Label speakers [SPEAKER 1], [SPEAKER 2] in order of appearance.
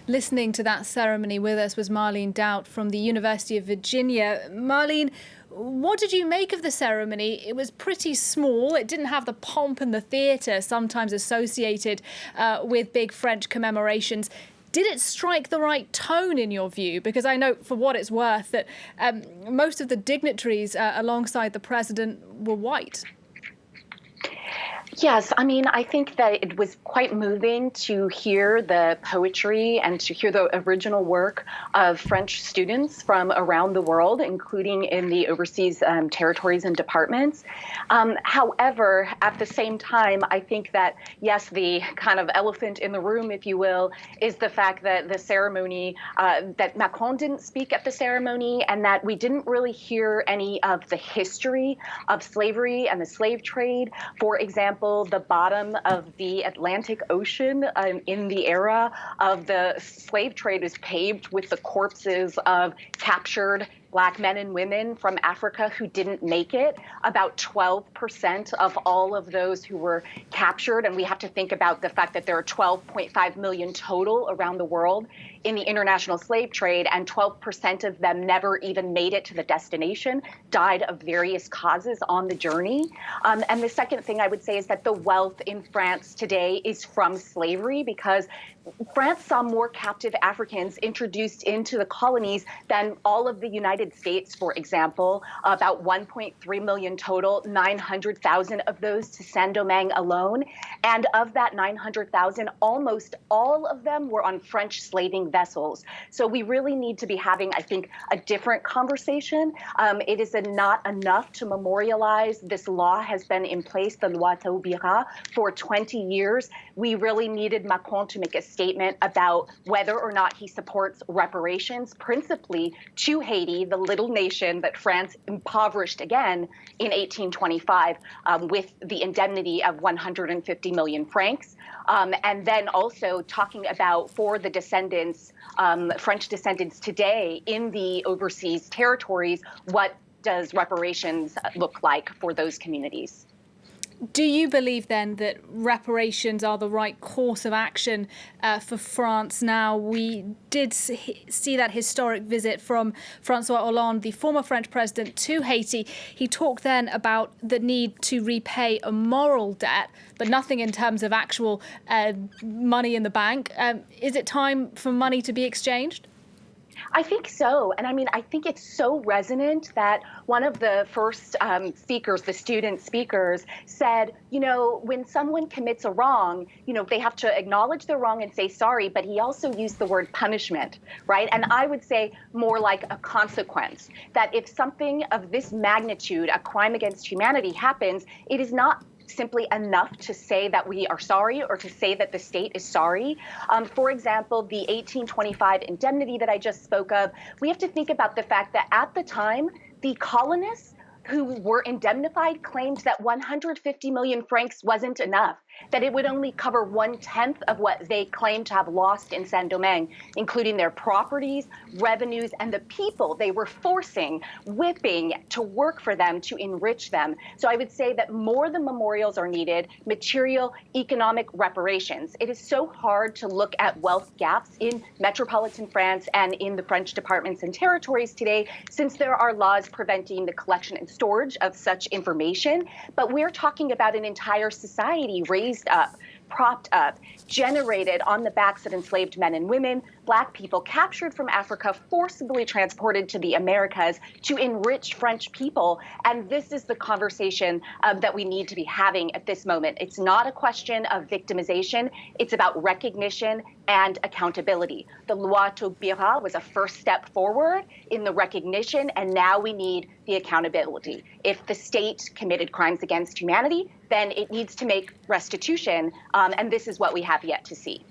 [SPEAKER 1] listening to that ceremony with us was Marlene Doubt from the University of Virginia. Marlene, what did you make of the ceremony? It was pretty small. It didn't have the pomp and the theatre sometimes associated with big French commemorations. Did it strike the right tone in your view? Because I know, for what it's worth, that most of the dignitaries alongside the president were white.
[SPEAKER 2] Yes, I mean, I think that it was quite moving to hear the poetry and to hear the original work of French students from around the world, including in the overseas territories and departments. However, at the same time, I think that, yes, the kind of elephant in the room, if you will, is the fact that the ceremony, that Macron didn't speak at the ceremony, and that we didn't really hear any of the history of slavery and the slave trade. For example, the bottom of the Atlantic Ocean in the era of the slave trade is paved with the corpses of captured Black men and women from Africa who didn't make it. About 12% of all of those who were captured, and we have to think about the fact that there are 12.5 million total around the world in the international slave trade, and 12% of them never even made it to the destination, died of various causes on the journey. And the second thing I would say is that the wealth in France today is from slavery, because France saw more captive Africans introduced into the colonies than all of the United States, for example, about 1.3 million total, 900,000 of those to Saint-Domingue alone. And of that 900,000, almost all of them were on French slaving vessels. So we really need to be having, I think, a different conversation. It is not enough to memorialize. This law has been in place, the Loi Taubira, for 20 years. We really needed Macron to make a statement about whether or not he supports reparations, principally to Haiti, the little nation that France impoverished again in 1825 with the indemnity of 150 million francs. And then also talking about for the descendants, French descendants today in the overseas territories, what does reparations look like for those communities?
[SPEAKER 1] Do you believe then that reparations are the right course of action for France now? We did see that historic visit from François Hollande, the former French president, to Haiti. He talked then about the need to repay a moral debt, but nothing in terms of actual money in the bank. Is it time for money to be exchanged?
[SPEAKER 2] I think so. And I mean, I think it's so resonant that one of the first speakers, the student speakers, said, you know, when someone commits a wrong, you know, they have to acknowledge the wrong and say sorry. But he also used the word punishment, right? And I would say more like a consequence, that if something of this magnitude, a crime against humanity, happens, it is not simply enough to say that we are sorry or to say that the state is sorry. For example, the 1825 indemnity that I just spoke of, we have to think about the fact that at the time, the colonists who were indemnified claimed that 150 million francs wasn't enough, that it would only cover 1/10 of what they claimed to have lost in Saint-Domingue, including their properties, revenues, and the people they were forcing, whipping to work for them, to enrich them. So I would say that more than memorials are needed, material economic reparations. It is so hard to look at wealth gaps in metropolitan France and in the French departments and territories today, since there are laws preventing the collection and storage of such information. But we're talking about an entire society raised up, propped up, generated on the backs of enslaved men and women, Black people captured from Africa, forcibly transported to the Americas to enrich French people. And this is the conversation that we need to be having at this moment. It's not a question of victimization. It's about recognition and accountability. The Loi Taubira was a first step forward in the recognition, and now we need the accountability. If the state committed crimes against humanity, then it needs to make restitution, and this is what we have yet to see.